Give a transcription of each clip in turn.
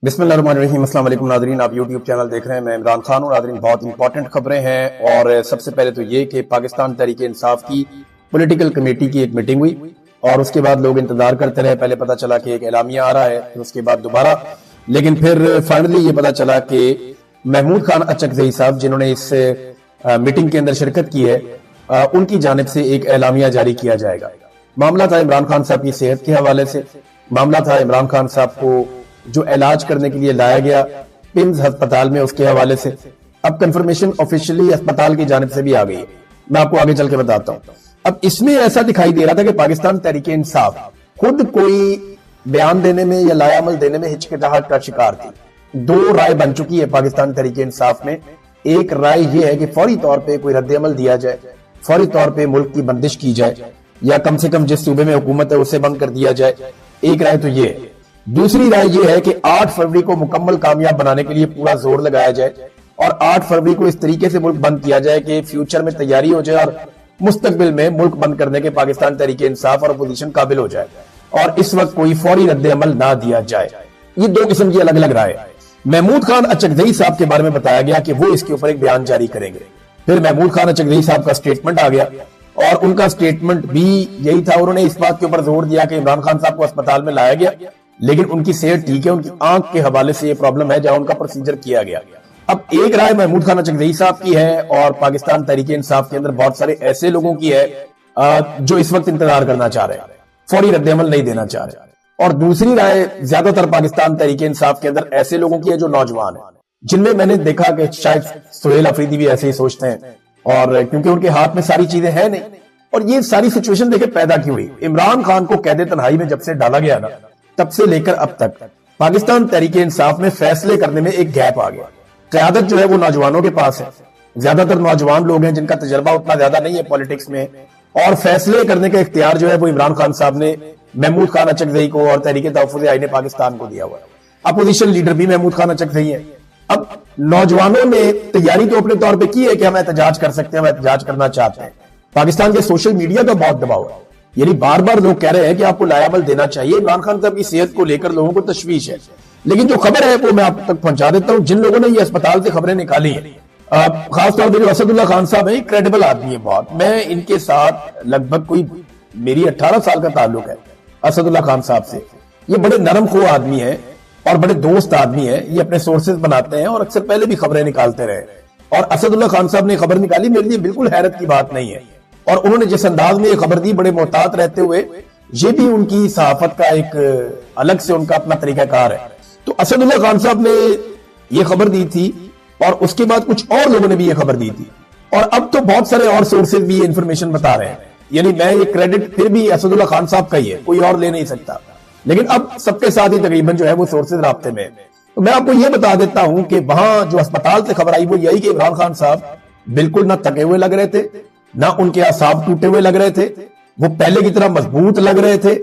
बिस्मिल्लाहिर्रहमानिर्रहीम। अस्सलाम वालेकुम नाज़रीन, आप यूट्यूब चैनल देख रहे हैं। मैं इमरान खान हूं। नाज़रीन, बहुत इंपॉर्टेंट खबरें हैं और सबसे पहले तो ये कि पाकिस्तान तहरीक इंसाफ की पॉलिटिकल कमेटी की एक मीटिंग हुई और उसके बाद लोग इंतजार करते रहे। पहले पता चला कि एक एलामिया आ रहा है, फिर उसके बाद दोबारा, लेकिन फिर फाइनली ये पता चला कि महमूद खान अचकज़ई साहब जिन्होंने इस मीटिंग के अंदर शिरकत की है, उनकी जानिब से एक एलामिया जारी किया जाएगा। मामला था इमरान खान साहब की सेहत के हवाले से, मामला था इमरान खान साहब को जो इलाज करने के लिए लाया गया पिम्स अस्पताल में, उसके हवाले से। अब कंफर्मेशन ऑफिशियली अस्पताल की जानिब से भी आ गई है, मैं आपको आगे चल के बताता हूं। अब इसमें ऐसा दिखाई दे रहा था कि पाकिस्तान तहरीक इंसाफ खुद कोई बयान देने में या लायामल देने में हिचकिचाहट का शिकार थी। दो राय बन चुकी है पाकिस्तान तहरीक इंसाफ में। एक राय यह है कि फौरी तौर पर कोई रद्द-ए-अमल दिया जाए, फौरी तौर पर मुल्क की बंदिश की जाए, या कम से कम जिस सूबे में हुकूमत है उसे बंद कर दिया जाए। एक राय तो ये है। दूसरी राय यह है कि 8 फरवरी को मुकम्मल कामयाब बनाने के लिए पूरा जोर लगाया जाए और 8 फरवरी को इस तरीके से मुल्क बंद किया जाए कि फ्यूचर में तैयारी हो जाए और मुस्तकबिल में मुल्क बंद करने के पाकिस्तान तहरीक इंसाफ और अपोजिशन काबिल हो जाए और इस वक्त कोई फौरी रद्द-ए-अमल ना दिया जाए। ये दो किस्म की अलग अलग राय है। महमूद खान अचकज़ई साहब के बारे में बताया गया कि वो इसके ऊपर एक बयान जारी करेंगे। फिर महमूद खान अचकज़ई साहब का स्टेटमेंट आ गया और उनका स्टेटमेंट भी यही था। उन्होंने इस बात के ऊपर जोर दिया कि इमरान खान साहब को अस्पताल में लाया गया, लेकिन उनकी सेहत ठीक है, उनकी आंख के हवाले से ये प्रॉब्लम है जहां उनका प्रोसीजर किया गया। अब एक राय महमूद खान अचकज़ई साहब की है और पाकिस्तान तहरीक इंसाफ के अंदर बहुत सारे ऐसे लोगों की है जो इस वक्त इंतजार करना चाह रहे हैं, फौरी रद्द-ए-अमल नहीं देना चाह रहे। और दूसरी राय ज्यादातर पाकिस्तान तहरीक इंसाफ के अंदर ऐसे लोगों की है जो नौजवान है, जिनमें मैंने देखा कि शायद सुहेल अफरीदी भी ऐसे ही सोचते हैं, और क्योंकि उनके हाथ में सारी चीजें हैं नहीं। और ये सारी सिचुएशन देखे पैदा की हुई इमरान खान को कैद तन्हाई में जब से डाला गया ना, तब से लेकर अब तक पाकिस्तान तहरीक इंसाफ में फैसले करने में एक गैप आ गया। क़यादत जो है वो नौजवानों के पास है, ज्यादातर नौजवान लोग हैं जिनका तजर्बा उतना ज्यादा नहीं है पॉलिटिक्स में, और फैसले करने का इख्तियार जो है वो इमरान खान साहब ने महमूद खान अचकज़ई को और तहरीक तहफ़्फ़ुज़ आईन पाकिस्तान को दिया हुआ है। अपोजिशन लीडर भी महमूद खान अचकज़ई है। अब नौजवानों ने तैयारी तो अपने तौर पर की है कि हम एहतजाज कर सकते हैं, हम एहतजाज करना चाहते हैं। पाकिस्तान के सोशल मीडिया का बहुत दबाव है, यानी बार बार लोग कह रहे हैं कि आपको लायामल देना चाहिए। इमरान खान साहब की सेहत को लेकर लोगों को तशवीश है, लेकिन जो खबर है वो मैं आप तक पहुंचा देता हूं। जिन लोगों ने ये अस्पताल से खबरें निकाली हैं, खासतौर पर जो असदुल्ला खान साहब है, क्रेडिबल आदमी है बहुत। मैं इनके साथ लगभग कोई मेरी 18 साल का ताल्लुक है असदुल्ला खान साहब से। ये बड़े नरम खो आदमी है और बड़े दोस्त आदमी है। ये अपने सोर्सेज बनाते हैं और अक्सर पहले भी खबरें निकालते रहे। और असदुल्ला खान साहब ने खबर निकाली, मेरे लिए बिल्कुल हैरत की बात नहीं है। और उन्होंने जिस अंदाज में ये खबर दी, बड़े मोहतात रहते हुए, ये भी उनकी सहाफत का एक अलग से उनका अपना तरीकाकार है। तो असदुल्ला खान साहब ने ये खबर दी थी और उसके बाद कुछ और लोगों ने भी ये खबर दी थी, और अब तो बहुत सारे और सोर्सेज भी ये इंफॉर्मेशन बता रहे हैं। यानी मैं ये क्रेडिट फिर भी असदुल्ला खान साहब का ही है, कोई और ले नहीं सकता, लेकिन अब सबके साथ ही तकरीबन जो है वो सोर्सेज राब्ते में। तो मैं आपको ये बता देता हूं कि वहां जो अस्पताल से खबर आई वो यही कि इमरान खान साहब बिल्कुल ना थके हुए लग रहे थे, ना उनके आसाब टूटे हुए लग रहे थे, वो पहले की तरह मजबूत लग रहे थे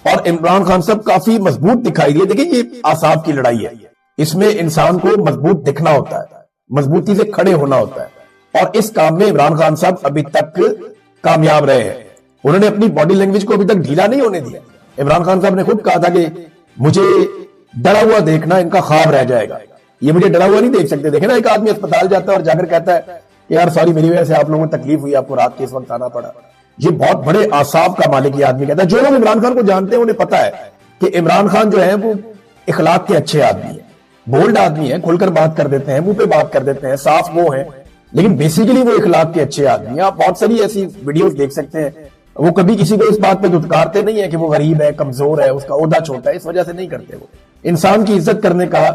और इमरान खान साहब काफी मजबूत दिखाई दिए। देखिए, ये आसाब की लड़ाई है, इसमें इंसान को मजबूत दिखना होता है, मजबूती से खड़े होना होता है, और इस काम में इमरान खान साहब अभी तक कामयाब रहे हैं। उन्होंने अपनी बॉडी लैंग्वेज को अभी तक ढीला नहीं होने दिया। इमरान खान साहब ने खुद कहा था कि मुझे डरा हुआ देखना इनका ख्वाब रह जाएगा, ये मुझे डरा हुआ नहीं देख सकते। देखे ना, एक आदमी अस्पताल जाता है और जाकर कहता है कि यार सॉरी, मेरी वजह से आप लोगों को तकलीफ हुई, आपको रात के इस वक्त आना पड़ा। ये बहुत बड़े आसाब का मालिक ये आदमी कहता है। जो लोग इमरान खान को जानते हैं उन्हें पता है कि इमरान खान जो है वो इखलाक के अच्छे आदमी है, बोल्ड आदमी है, खुलकर बात कर देते हैं, मुंह पे बात कर देते हैं, साफ वो है, लेकिन बेसिकली वो इखलाक के अच्छे आदमी है। आप बहुत सारी ऐसी वीडियोस देख सकते हैं, वो कभी किसी को इस बात पे धुतकारते नहीं है कि वो गरीब है, कमजोर है, उसका ओहदा छोटा है, इस वजह से नहीं करते। वो इंसान की इज्जत करने का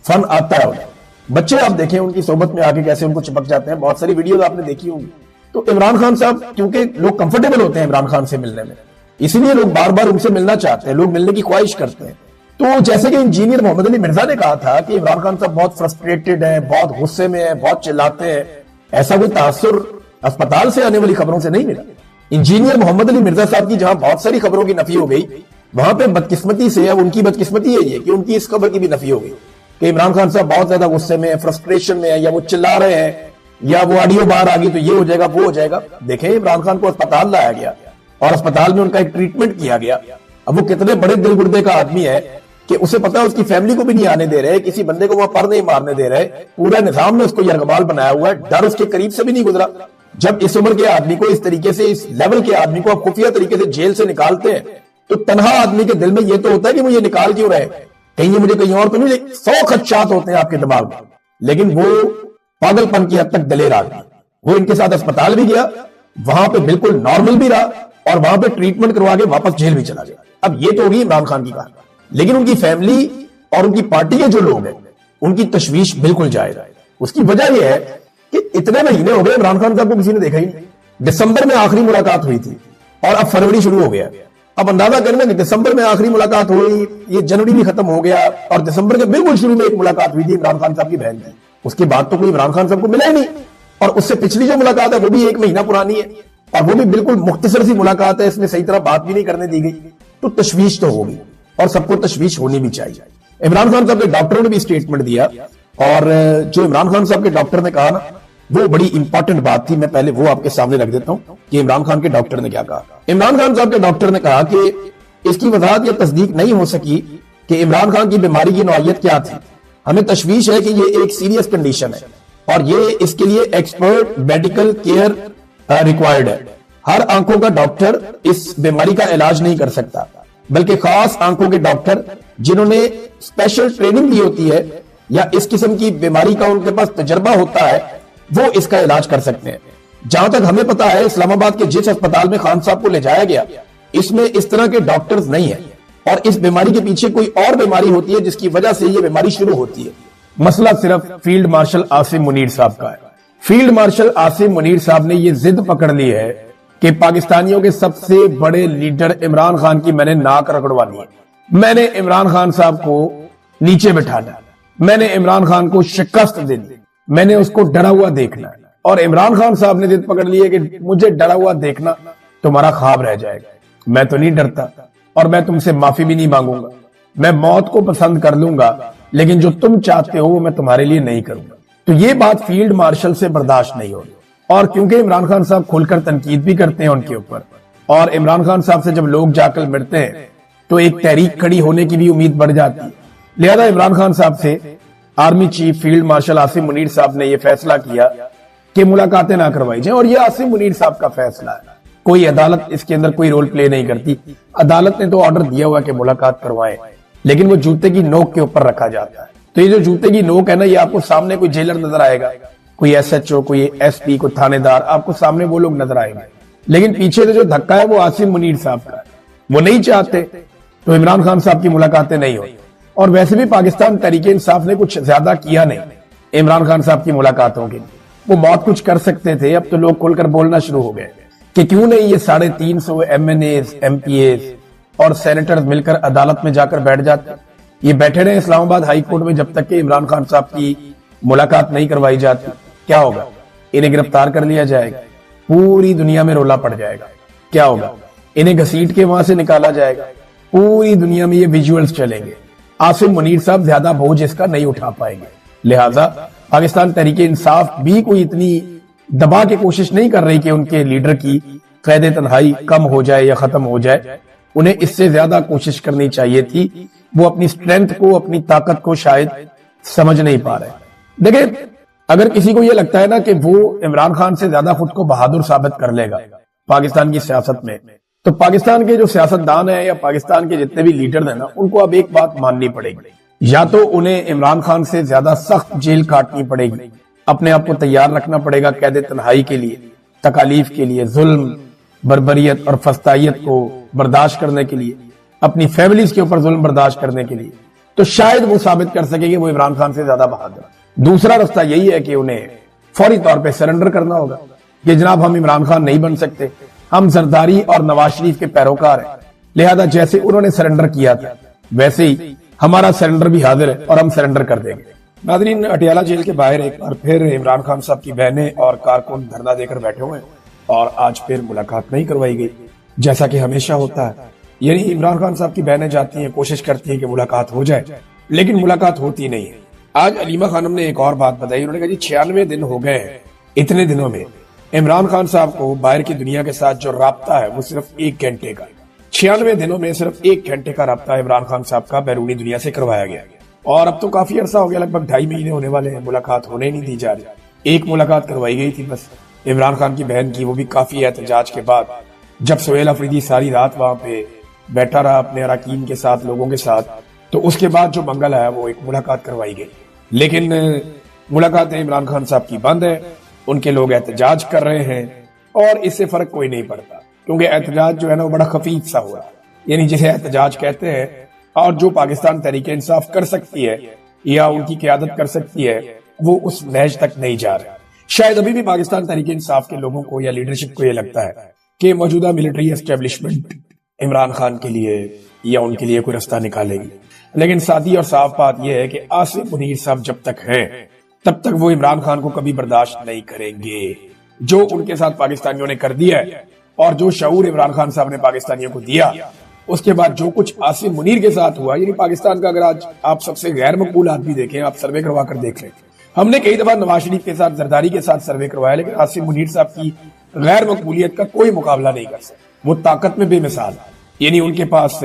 फन आता है उन्हें। बच्चे आप देखें उनकी सोबत में आके कैसे उनको चिपक जाते हैं, बहुत सारी वीडियोस आपने देखी होंगी। तो इमरान खान साहब, क्योंकि लोग कंफर्टेबल होते हैं इमरान खान से मिलने में, इसीलिए लोग बार बार उनसे मिलना चाहते हैं, लोग मिलने की ख्वाहिश करते हैं। तो जैसे कि इंजीनियर मोहम्मद अली मिर्जा ने कहा था कि इमरान खान साहब बहुत फ्रस्ट्रेटेड है, बहुत गुस्से में है, बहुत चिल्लाते हैं, ऐसा कोई तासुर अस्पताल से आने वाली खबरों से नहीं मिला। इंजीनियर मोहम्मद अली मिर्जा साहब की जहां बहुत सारी खबरों की नफी हो गई, वहां पे बदकिस्मती से, अब उनकी बदकिस्मती है ये कि उनकी इस खबर की भी नफी हो गई कि इमरान खान साहब बहुत ज्यादा गुस्से में है, फ्रस्ट्रेशन में है, या वो चिल्ला रहे हैं, या वो ऑडियो बाहर आ गई तो ये हो जाएगा, वो हो जाएगा। देखें, इमरान खान को अस्पताल लाया गया और अस्पताल में उनका एक ट्रीटमेंट किया गया। अब वो कितने बड़े दिल गुर्दे का आदमी है کہ اسے پتا ہے اس کی فیملی کو بھی نہیں آنے دے رہے, کسی بندے کو وہاں پر نہیں مارنے دے رہے, پورا نظام نے اس کو یرغمال بنایا ہوا ہے, ڈر اس کے قریب سے بھی نہیں گزرا. جب اس عمر کے آدمی کو اس طریقے سے, اس لیول کے آدمی کو آپ خفیہ طریقے سے جیل سے نکالتے ہیں, تو تنہا آدمی کے دل میں یہ تو ہوتا ہے کہ مجھے نکال کیوں رہے, کہیں یہ مجھے کہیں اور تو نہیں. 100 خدشات ہوتے ہیں آپ کے دماغ میں, لیکن وہ پاگل پن کی حد تک دلیر آدمی, وہ ان کے ساتھ اسپتال بھی گیا, وہاں پہ بالکل نارمل بھی رہا, اور وہاں پہ ٹریٹمنٹ کروا کے واپس جیل بھی چلا گیا. اب یہ تو ہوگی عمران خان کی کہانی, لیکن ان کی فیملی اور ان کی پارٹی کے جو لوگ ہیں ان کی تشویش بالکل جائز ہے. اس کی وجہ یہ ہے کہ اتنے مہینے ہو گئے عمران خان صاحب کو کسی نے دیکھا ہی نہیں. دسمبر میں آخری ملاقات ہوئی تھی اور اب فروری شروع ہو گیا. اب اندازہ کرنا کہ دسمبر میں آخری ملاقات ہوئی, یہ جنوری بھی ختم ہو گیا, اور دسمبر کے بالکل شروع میں ایک ملاقات ہوئی تھی عمران خان صاحب کی بہن کی. اس کے بعد تو کوئی عمران خان صاحب کو ملا ہی نہیں, اور اس سے پچھلی جو ملاقات ہے وہ بھی 1 مہینہ پرانی ہے, اور وہ بھی بالکل مختصر سی ملاقات ہے, اس میں صحیح طرح بات بھی نہیں کرنے دی گئی. تو تشویش تو ہوگی, اور سب کو تشویش ہونی بھی چاہیے. عمران خان صاحب کے ڈاکٹروں نے بھی اسٹیٹمنٹ دیا, اور جو عمران خان صاحب کے ڈاکٹر نے کہا نا, وہ بڑی امپورٹنٹ بات تھی. میں پہلے وہ آپ کے سامنے رکھ دیتا ہوں کہ عمران خان کے ڈاکٹر نے کیا کہا. عمران خان صاحب کے ڈاکٹر نے کہا کہ اس کی وضاحت یا تصدیق نہیں ہو سکی کہ عمران خان کی بیماری کی نوعیت کیا تھی. ہمیں تشویش ہے کہ یہ ایک سیریس کنڈیشن ہے, اور یہ اس کے لیے ایکسپرٹ میڈیکل کیئر ریکوائرڈ ہے. ہر آنکھوں کا ڈاکٹر اس بیماری کا علاج نہیں کر سکتا, بلکہ خاص آنکھوں کے ڈاکٹر جنہوں نے اسپیشل ٹریننگ لی ہوتی ہے یا اس قسم کی بیماری کا ان کے پاس تجربہ ہوتا ہے, وہ اس کا علاج کر سکتے ہیں. جہاں تک ہمیں پتا ہے اسلام آباد کے جس اسپتال میں خان صاحب کو لے جایا گیا, اس میں اس طرح کے ڈاکٹرز نہیں ہیں, اور اس بیماری کے پیچھے کوئی اور بیماری ہوتی ہے جس کی وجہ سے یہ بیماری شروع ہوتی ہے. مسئلہ صرف فیلڈ مارشل عاصم منیر صاحب کا ہے. فیلڈ مارشل عاصم منیر صاحب نے یہ ضد پکڑ لی ہے کہ پاکستانیوں کے سب سے بڑے لیڈر عمران خان کی میں نے ناک رگڑوانی ہے, میں نے عمران خان صاحب کو نیچے بٹھانا, میں نے عمران خان کو شکست دینی, میں نے اس کو ڈرا ہوا دیکھنا. اور عمران خان صاحب نے ضد پکڑ لی ہے کہ مجھے ڈرا ہوا دیکھنا تمہارا خواب رہ جائے گا. میں تو نہیں ڈرتا, اور میں تم سے معافی بھی نہیں مانگوں گا. میں موت کو پسند کر لوں گا, لیکن جو تم چاہتے ہو وہ میں تمہارے لیے نہیں کروں گا. تو یہ بات فیلڈ مارشل سے برداشت نہیں ہوگی. اور کیونکہ عمران خان صاحب کھل کر تنقید بھی کرتے ہیں ان کے اوپر, اور عمران خان صاحب سے جب لوگ جا کر ملتے ہیں تو ایک تحریک کھڑی ہونے کی بھی امید بڑھ جاتی ہے. لہذا عمران خان صاحب سے army chief field marshal Asim Munir صاحب نے یہ فیصلہ کیا کہ ملاقاتیں نہ کروائی جائیں, اور یہ عاصم منیر صاحب کا فیصلہ ہے. کوئی عدالت اس کے اندر کوئی رول پلے نہیں کرتی. عدالت نے تو آرڈر دیا ہوا کہ ملاقات کروائیں, لیکن وہ جوتے کی نوک کے اوپر رکھا جاتا ہے. تو یہ جو جوتے کی نوک ہے نا, یہ آپ کو سامنے کوئی جیلر نظر آئے گا, کوئی ایس ایچ او, کوئی ایس پی, کوئی تھانے دار, آپ کو سامنے وہ لوگ نظر آئیں گے, لیکن پیچھے سے جو دھکا ہے وہ عاصم منیر صاحب کا ہے. وہ نہیں چاہتے تو عمران خان صاحب کی ملاقاتیں نہیں ہوئی. اور ویسے بھی پاکستان تحریک انصاف نے کچھ زیادہ کیا نہیں عمران خان صاحب کی ملاقاتوں کے لیے. وہ بہت کچھ کر سکتے تھے. اب تو لوگ کھل کر بولنا شروع ہو گئے کہ کیوں نہیں یہ 350 MNAs, MPAs اور سینیٹرز مل کر عدالت میں جا کر بیٹھ جاتے. یہ بیٹھے رہے اسلام آباد ہائی کورٹ میں جب تک کہ عمران خان صاحب کی ملاقات نہیں کروائی جاتی. کیا ہوگا؟ انہیں گرفتار کر لیا جائے گا, پوری دنیا میں رولا پڑ جائے گا. کیا ہوگا؟ انہیں گھسیٹ کے وہاں سے نکالا جائے گا, پوری دنیا میں یہ ویژولز چلیں گے. عاصم منیر صاحب زیادہ بوجھ اس کا نہیں اٹھا پائیں گے. لہٰذا پاکستان تحریک انصاف بھی کوئی اتنی دبا کے کوشش نہیں کر رہی کہ ان کے لیڈر کی قید تنہائی کم ہو جائے یا ختم ہو جائے. انہیں اس سے زیادہ کوشش کرنی چاہیے تھی. وہ اپنی سٹرینتھ کو, اپنی طاقت کو شاید سمجھ نہیں پا رہے. دیکھیں, اگر کسی کو یہ لگتا ہے نا کہ وہ عمران خان سے زیادہ خود کو بہادر ثابت کر لے گا پاکستان کی سیاست میں, تو پاکستان کے جو سیاستدان ہیں یا پاکستان کے جتنے بھی لیڈر ہیں نا, ان کو اب ایک بات ماننی پڑے گی. یا تو انہیں عمران خان سے زیادہ سخت جیل کاٹنی پڑے گی, اپنے آپ کو تیار رکھنا پڑے گا قید تنہائی کے لیے, تکالیف کے لیے, ظلم, بربریت اور فسطائیت کو برداشت کرنے کے لیے, اپنی فیملیز کے اوپر ظلم برداشت کرنے کے لیے. تو شاید وہ ثابت کر سکے کہ وہ عمران خان سے زیادہ بہادر. دوسرا راستہ یہی ہے کہ انہیں فوری طور پہ سرنڈر کرنا ہوگا کہ جناب ہم عمران خان نہیں بن سکتے, ہم زرداری اور نواز شریف کے پیروکار ہیں, لہذا جیسے انہوں نے سرنڈر کیا تھا ویسے ہی ہمارا سرنڈر بھی حاضر ہے اور ہم سرنڈر کر دیں گے. ناظرین, اٹیالہ جیل کے باہر ایک بار پھر عمران خان صاحب کی بہنیں اور کارکن دھرنا دے کر بیٹھے ہوئے ہیں, اور آج پھر ملاقات نہیں کروائی گئی جیسا کہ ہمیشہ ہوتا ہے. یعنی عمران خان صاحب کی بہنیں جاتی ہیں, کوشش کرتی ہیں کہ ملاقات ہو جائے, لیکن ملاقات ہوتی نہیں ہے. آج علیمہ خانم نے ایک اور بات بتائی. انہوں نے کہا جی 96 دن ہو گئے ہیں, اتنے دنوں میں عمران خان صاحب کو باہر کی دنیا کے ساتھ جو رابطہ ہے وہ صرف 1 گھنٹے کا. 96 दिनों में सिर्फ 1 घंटे का रब्ता इमरान खान साहब का बैरूनी दुनिया से करवाया गया। और अब तो काफी अरसा हो गया, लगभग 2.5 महीने होने वाले हैं, मुलाकात होने नहीं दी जा रही। एक मुलाकात करवाई गई थी बस इमरान खान की बहन की, वो भी काफी एहतजाज के बाद, जब सुहेल अफरीदी सारी रात वहां पे बैठा रहा अपने अरकान के साथ, लोगों के साथ, तो उसके बाद जो मंगल आया वो एक मुलाकात करवाई गई। लेकिन मुलाकातें इमरान खान साहब की बंद है, उनके लोग एहतजाज कर रहे हैं और इससे फर्क कोई नहीं पड़ता, क्योंकि एहतजाज जो है ना वो बड़ा खफीफ सा हुआ, यानी जिसे एहतजाज कहते हैं, और जो पाकिस्तान तहरीक इंसाफ कर सकती है या उनकी क़यादत कर सकती है, वो उस नहज तक नहीं जा रहा। शायद अभी भी पाकिस्तान तहरीक इंसाफ के लोगों को या लीडरशिप को ये लगता है कि मौजूदा मिलिट्री एस्टेब्लिशमेंट इमरान खान के लिए या उनके लिए कोई रास्ता निकालेगी। लेकिन सादी और साफ बात यह है कि आसिफ मुनीर साहब जब तक हैं तब तक वो इमरान खान को कभी बर्दाश्त नहीं करेंगे। जो उनके साथ पाकिस्तानियों ने कर दिया है और जो शऊर इमरान खान साहब ने पाकिस्तानियों को दिया, उसके बाद जो कुछ आसिफ मुनीर के साथ हुआ, यानी पाकिस्तान का अगर आज आप सबसे गैर मकबूल आदमी देखें, आप सर्वे करवा कर देख लें। हमने कई दफा नवाज शरीफ के साथ, जरदारी के साथ सर्वे करवाया, लेकिन आसिफ मुनीर साहब की गैर मकबूलियत का कोई मुकाबला नहीं कर सकते। वो ताकत में बेमिसाल, यानी उनके पास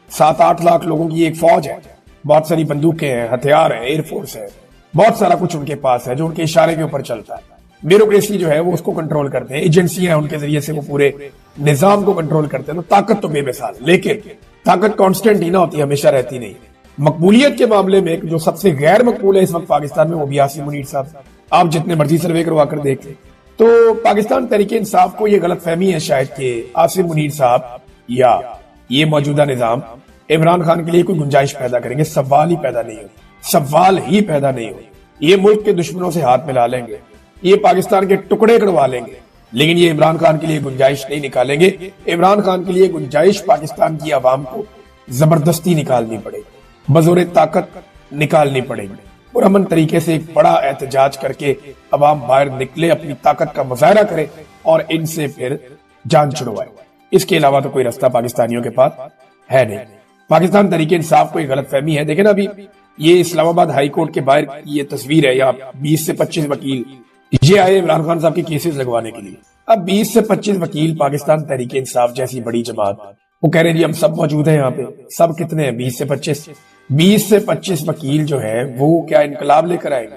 7-8 लाख लोगों की एक फौज है, बहुत सारी बंदूकें हैं, हथियार है, एयरफोर्स है, बहुत सारा कुछ उनके पास है जो उनके इशारे के ऊपर चलता है। ब्यूरोक्रेसी जो है वो उसको कंट्रोल करते हैं, एजेंसियां उनके जरिए से वो पूरे निजाम को कंट्रोल करते हैं। तो ताकत तो बेमिसाल, लेकिन ताकत कांस्टेंट ही ना होती, हमेशा रहती नहीं। मकबूलियत के मामले में जो सबसे गैर मकबूल है इस वक्त पाकिस्तान में, वो भी आसिफ मुनीर साहब। आप जितने मर्जी सर्वे करवा कर देख लें, तो पाकिस्तान तहरीक इंसाफ को ये गलत फहमी है शायद कि आसिफ मुनीर साहब या ये मौजूदा निजाम इमरान खान के लिए कोई गुंजाइश पैदा करेंगे। सवाल ही पैदा नहीं हो, सवाल ही पैदा नहीं हो। ये मुल्क के दुश्मनों से हाथ मिला लेंगे, ये पाकिस्तान के टुकड़े करवा लेंगे, लेकिन ये इमरान खान के लिए गुंजाइश नहीं निकालेंगे। इमरान खान के लिए गुंजाइश पाकिस्तान की आवाम को जबरदस्ती निकालनी पड़ेगी, बजोरे ताकत निकालनी पड़ेगी। पुरअमन तरीके से एक बड़ा एहतजाज करके अवाम बाहर निकले, अपनी ताकत का मुजाहरा करे और इनसे फिर जान छुड़वाए। इसके अलावा तो कोई रास्ता पाकिस्तानियों के पास है नहीं। पाकिस्तान तहरीक इंसाफ को एक गलत फहमी है। देखें ना, अभी ये इस्लामाबाद हाई कोर्ट के बाहर की ये तस्वीर है, यहाँ 20 से 25 वकील ये आए इमरान खान साहब के केसेस लगवाने के लिए। अब 20 से 25 वकील पाकिस्तान तहरीक इंसाफ जैसी बड़ी जमात, वो कह रहे हैं जी हम सब मौजूद हैं यहाँ पे। सब कितने हैं? 20 से 25 वकील जो है वो क्या इनकलाब लेकर आएंगे?